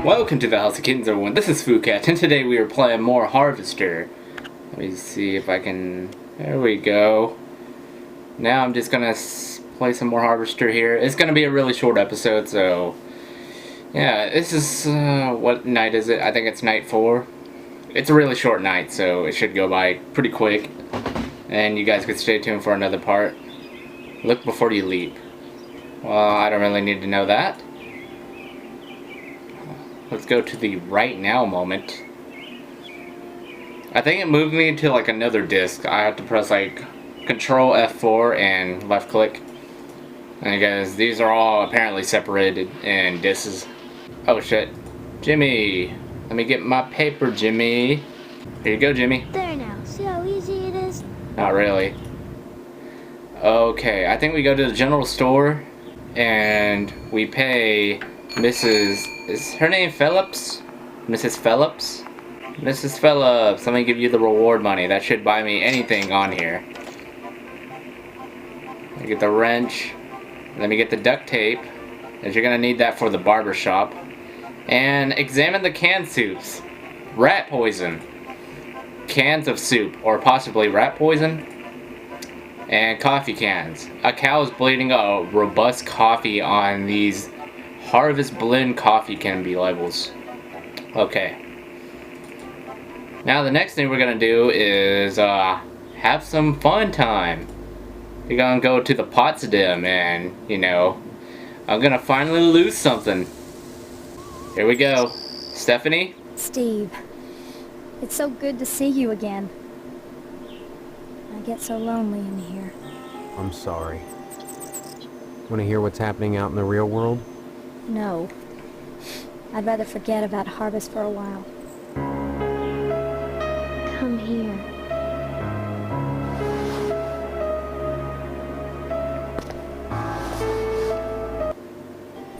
Welcome to the House of Kittens, everyone. This is FooCat, and today we are playing more Harvester. Let me see if I can... There we go. Now I'm just gonna play some more Harvester here. It's gonna be a really short episode, so... Yeah, this is... what night is it? I think it's night 4. It's a really short night, so it should go by pretty quick. And you guys can stay tuned for another part. Look before you leap. Well, I don't really need to know that. Let's go to the right now moment. I think it moved me to like another disc. I have to press like Control F4 and left click. And guys, these are all apparently separated in discs. Oh shit. Jimmy! Let me get my paper, Jimmy. Here you go, Jimmy. There now. See how easy it is? Not really. Okay, I think we go to the general store and we pay Mrs. Is her name Phillips? Mrs. Phillips? Mrs. Phillips, let me give you the reward money. That should buy me anything on here. Let me get the wrench. Let me get the duct tape, as you're gonna need that for the barber shop. And examine the canned soups. Rat poison. Cans of soup, or possibly rat poison. And coffee cans. A cow is bleeding a robust coffee on these Harvest Blend coffee can be labels. Okay. Now the next thing we're gonna do is have some fun time. We're gonna go to the Potsdam and, you know, I'm gonna finally lose something. Here we go. Stephanie? Steve, it's so good to see you again. I get so lonely in here. I'm sorry. Want to hear what's happening out in the real world? No. I'd rather forget about Harvest for a while. Come here.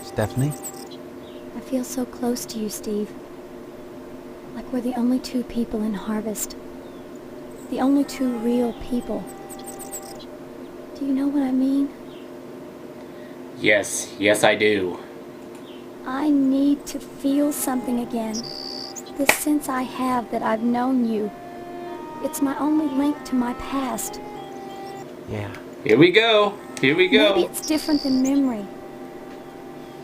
Stephanie? I feel so close to you, Steve. Like we're the only two people in Harvest. The only two real people. Do you know what I mean? Yes, yes I do. I need to feel something again. This sense I have that I've known you. It's my only link to my past. Yeah. Here we go. Here we go. Maybe it's different than memory.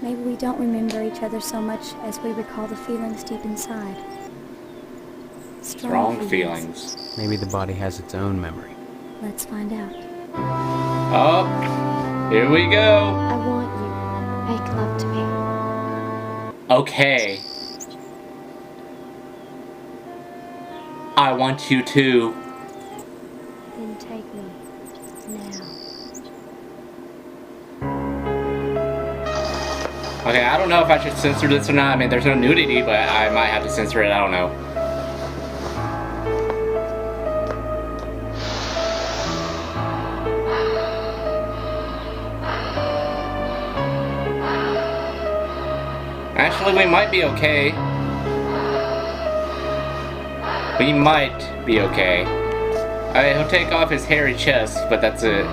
Maybe we don't remember each other so much as we recall the feelings deep inside. Strong feelings. Maybe the body has its own memory. Let's find out. Oh, here we go. I want you. Make love to me. Okay. I want you to. Then take me. Now. Okay, I don't know if I should censor this or not. I mean, there's no nudity, but I might have to censor it. I don't know. Actually, we might be okay. We might be okay. Alright, he'll take off his hairy chest, but that's it.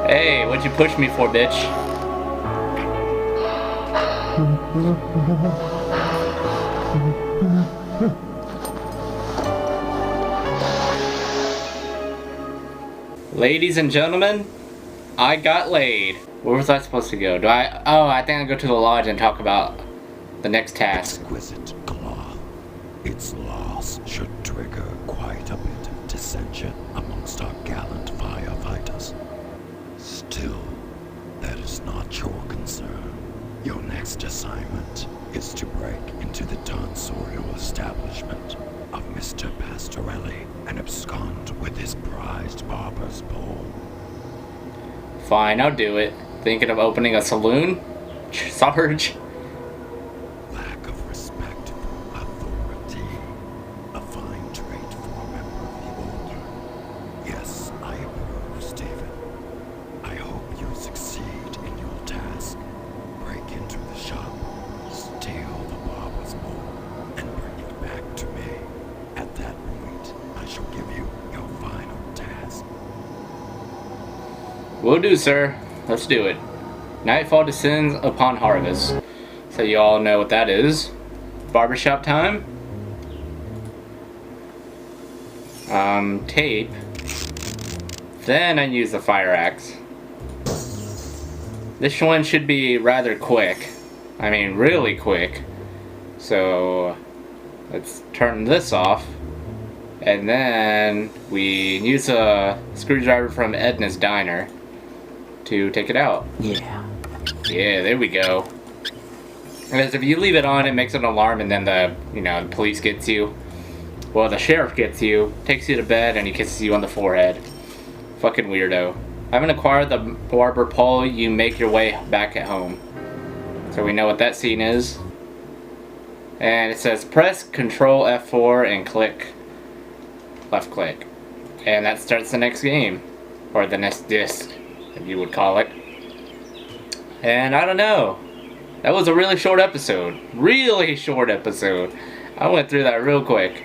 Hey, what'd you push me for, bitch? Ladies and gentlemen, I got laid. Where was I supposed to go? Oh, I think I'll go to the lodge and talk about the next task. Exquisite cloth. Its loss should trigger quite a bit of dissension amongst our gallant firefighters. Still, that is not your concern. Your next assignment is to break into the tonsorial establishment of Mr. Pastorelli and abscond with his prized barber's pole. Fine, I'll do it. Thinking of opening a saloon? Sarge? Lack of respect for authority. A fine trait for a member of the Order. Yes, I approve, Stephen. I hope you succeed in your task. Break into the shop, steal the barber's pole, and bring it back to me. At that point, I shall give you your final task. Will do, sir. Let's do it. Nightfall descends upon harvest. So you all know what that is. Barbershop time. Tape. Then I use the fire axe. This one should be rather quick. I mean, really quick. So let's turn this off. And then we use a screwdriver from Edna's Diner to take it out. Yeah. Yeah, there we go. Because if you leave it on, it makes an alarm, and then the police gets you. Well, the sheriff gets you, takes you to bed, and he kisses you on the forehead. Fucking weirdo. Having acquired the barber pole, you make your way back at home. So we know what that scene is. And it says press Control F4 and click left click. And that starts the next game. Or the next disc, if you would call it. And I don't know. That was a really short episode. Really short episode. I went through that real quick.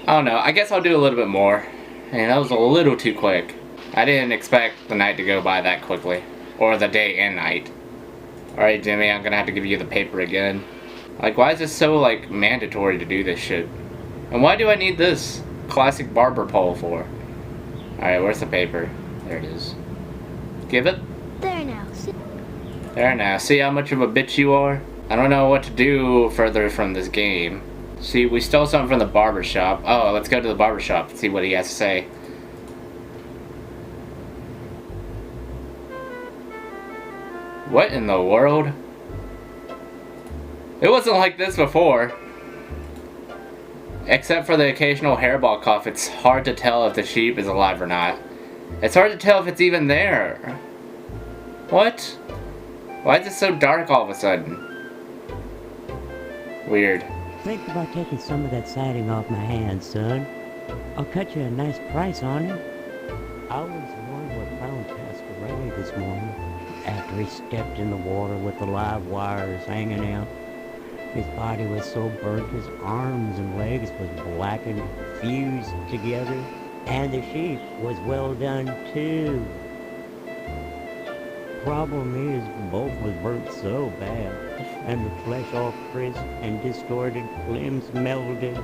I don't know. I guess I'll do a little bit more. And that was a little too quick. I didn't expect the night to go by that quickly. Or the day and night. Alright, Jimmy, I'm gonna have to give you the paper again. Like, why is this so, like, mandatory to do this shit? And why do I need this classic barber pole for? Alright, where's the paper? There it is. Give it. There now. There now. See how much of a bitch you are? I don't know what to do further from this game. See, we stole something from the barber shop. Oh, let's go to the barber shop and see what he has to say. What in the world? It wasn't like this before. Except for the occasional hairball cough, it's hard to tell if the sheep is alive or not. It's hard to tell if it's even there. What? Why is it so dark all of a sudden? Weird. Think about taking some of that siding off my hands, son. I'll cut you a nice price on it. I was one what found Pasquarelli this morning after he stepped in the water with the live wires hanging out. His body was so burnt, his arms and legs was blackened, fused together, and the sheep was well done too. Problem is, both was burnt so bad, and the flesh all crisp and distorted, limbs melded,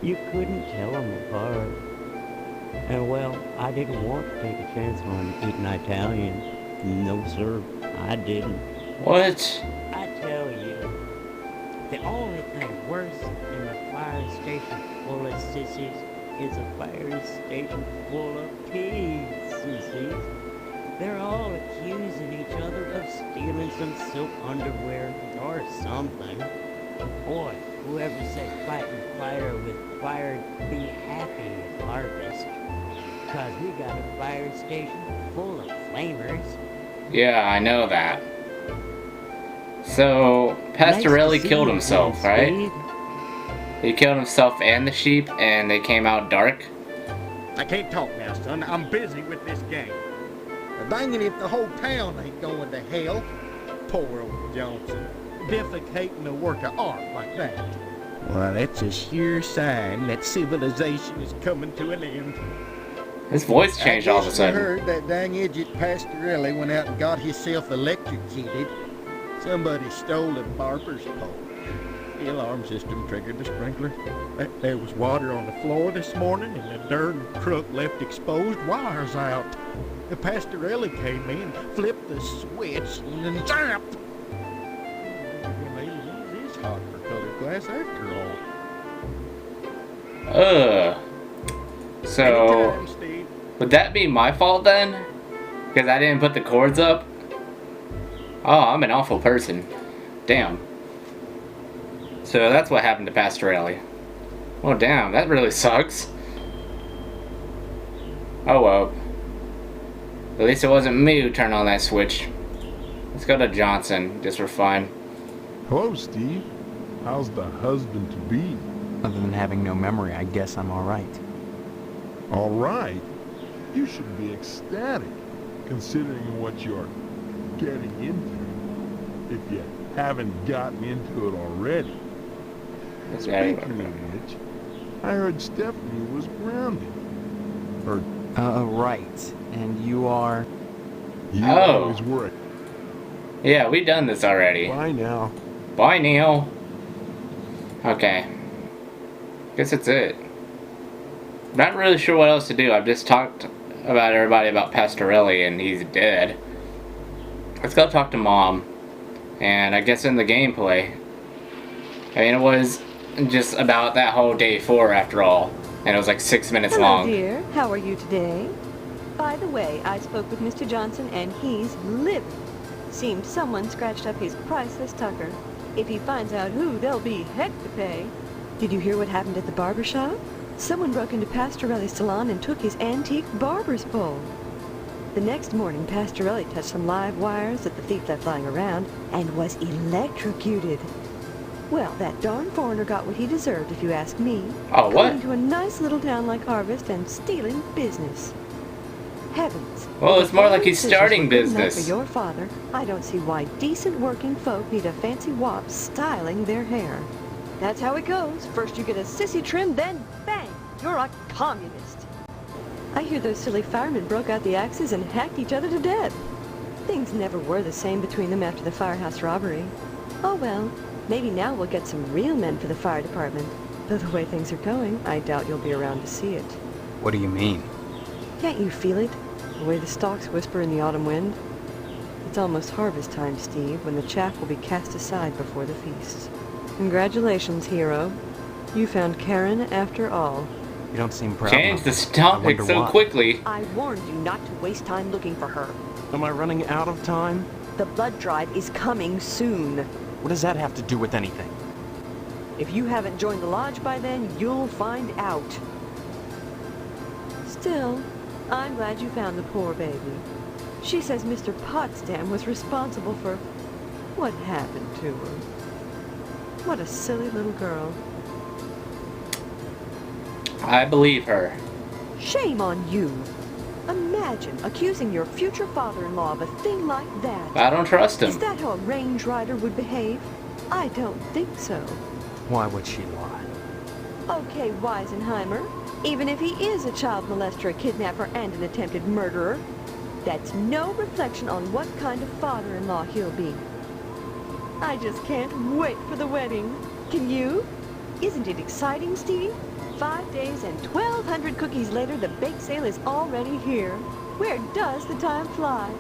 you couldn't tell them apart. And well, I didn't want to take a chance on eating Italian. No, sir, I didn't. What? I tell you, the only thing worse than a fire station full of sissies is a fire station full of pigs, sissies. They're all accusing each other of stealing some silk underwear or something. Boy, whoever said fighting fire with fire, be happy at harvest. 'Cause we got a fire station full of flamers. Yeah, I know that. So, Pastorelli Nice to see killed you himself, again, right? Steve. He killed himself and the sheep, and they came out dark. I can't talk now, son. I'm busy with this game. Dang it if the whole town ain't going to hell. Poor old Johnson. Defecating a work of art like that. Well, that's a sure sign that civilization is coming to an end. His voice changed all of a I guess sudden. you heard that dang idiot Pastorelli went out and got himself electrocuted. Somebody stole the barber's pole. The alarm system triggered the sprinkler. There was water on the floor this morning, and the darn crook left exposed wires out. The Pastorelli came in, flipped the switch, and then zapped. This is hot for colored glass after all. So, Anytime, Steve. would that be my fault then? Because I didn't put the cords up? Oh, I'm an awful person. Damn. So that's what happened to Pastorelli. Oh, damn, that really sucks. Oh well. At least it wasn't me who turned on that switch. Let's go to Johnson, just for fun. Hello, Steve. How's the husband-to-be? Other than having no memory, I guess I'm alright. All right. You should be ecstatic, considering what you're getting into, if you haven't gotten into it already. Okay. Speaking of which, I heard Stephanie was grounded. Or Right. And you are... You Oh. always were. Yeah, we done this already. Bye now. Bye, Neil. Okay. Guess that's it. Not really sure what else to do. I've just talked about everybody about Pastorelli and he's dead. Let's go talk to Mom. And I guess in the gameplay. I mean, it was just about that whole day 4 after all. And it was like 6 minutes Hello, long. dear. How are you today? By the way, I spoke with Mr. Johnson and he's livid. Seems someone scratched up his priceless tucker. If he finds out who, there'll be heck to pay. Did you hear what happened at the barber shop? Someone broke into Pastorelli's salon and took his antique barber's pole. The next morning, Pastorelli touched some live wires that the thief left lying around and was electrocuted. Well, that darn foreigner got what he deserved, if you ask me. Oh, what? Coming to a nice little town like Harvest and stealing business. Heavens. Well, it's more like he's Scissors starting were good enough business. For your father, I don't see why decent working folk need a fancy wop styling their hair. That's how it goes. First you get a sissy trim, then bang, you're a communist. I hear those silly firemen broke out the axes and hacked each other to death. Things never were the same between them after the firehouse robbery. Oh well, maybe now we'll get some real men for the fire department. Though the way things are going, I doubt you'll be around to see it. What do you mean? Can't you feel it? The way the stalks whisper in the autumn wind? It's almost harvest time, Steve, when the chaff will be cast aside before the feast. Congratulations, hero. You found Karen after all. You don't seem proud. Change the topic wonder so why. quickly. I warned you not to waste time looking for her. Am I running out of time? The blood drive is coming soon. What does that have to do with anything? If you haven't joined the lodge by then, you'll find out. Still, I'm glad you found the poor baby. She says Mr. Potsdam was responsible for what happened to her. What a silly little girl. I believe her. Shame on you. Imagine accusing your future father-in-law of a thing like that. I don't trust Is him. that how a range rider would behave? I don't think so. Why would she lie? Okay, Weisenheimer. Even if he is a child molester, a kidnapper, and an attempted murderer, that's no reflection on what kind of father-in-law he'll be. I just can't wait for the wedding. Can you? Isn't it exciting, Steve? 5 days and 1,200 cookies later, the bake sale is already here. Where does the time fly?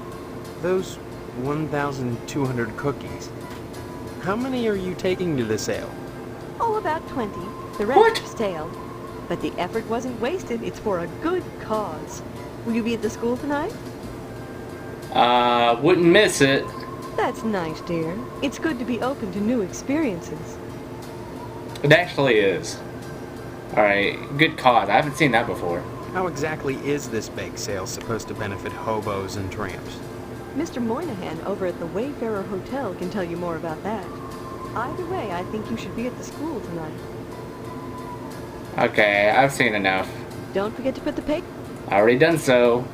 Those 1,200 cookies. How many are you taking to the sale? Oh, about 20. The What? rest are stale. But the effort wasn't wasted. It's for a good cause. Will you be at the school tonight? Wouldn't miss it. That's nice, dear. It's good to be open to new experiences. It actually is. Alright, good cause. I haven't seen that before. How exactly is this bake sale supposed to benefit hobos and tramps? Mr. Moynihan over at the Wayfarer Hotel can tell you more about that. Either way, I think you should be at the school tonight. Okay, I've seen enough. Don't forget to put the pig. Already done so.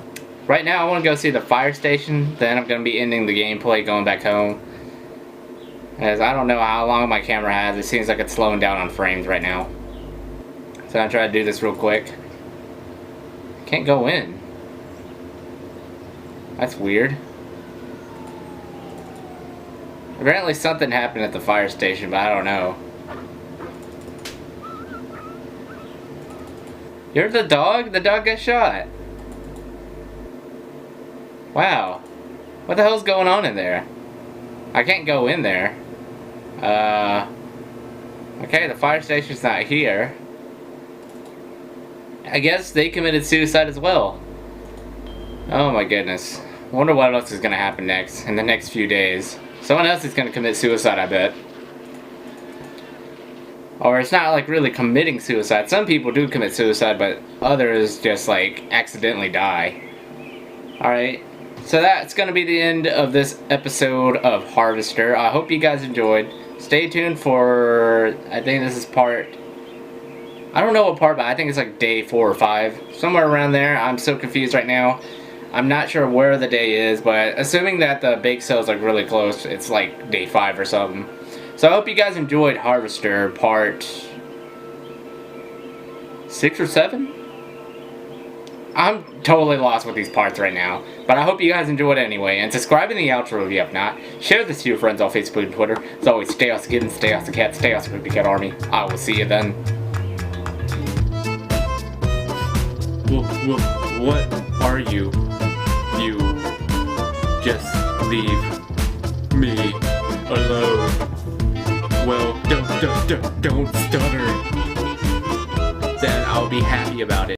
Right now I want to go see the fire station, then I'm going to be ending the gameplay going back home. As I don't know how long my camera has, it seems like it's slowing down on frames right now. So I'm trying to do this real quick. Can't go in. That's weird. Apparently something happened at the fire station, but I don't know. You're the dog? The dog got shot. Wow. What the hell's going on in there? I can't go in there. Okay, the fire station's not here. I guess they committed suicide as well. Oh my goodness. Wonder what else is gonna happen next in the next few days. Someone else is gonna commit suicide, I bet. Or it's not like really committing suicide. Some people do commit suicide, but others just like accidentally die. Alright, so that's gonna be the end of this episode of Harvester. I hope you guys enjoyed. Stay tuned for, I think this is part, I don't know what part, but I think it's like day 4 or 5. Somewhere around there. I'm so confused right now. I'm not sure where the day is, but assuming that the bake sale is like really close, it's like day 5 or something. So I hope you guys enjoyed Harvester part 6 or 7? I'm totally lost with these parts right now. But I hope you guys enjoyed anyway. And subscribe in the outro if you have not. Share this to your friends on Facebook and Twitter. As always, stay awesome kittens, stay awesome cats, stay awesome Creepy Cat Army. I will see you then. What are you? You just leave me alone. Well, don't stutter. Then I'll be happy about it.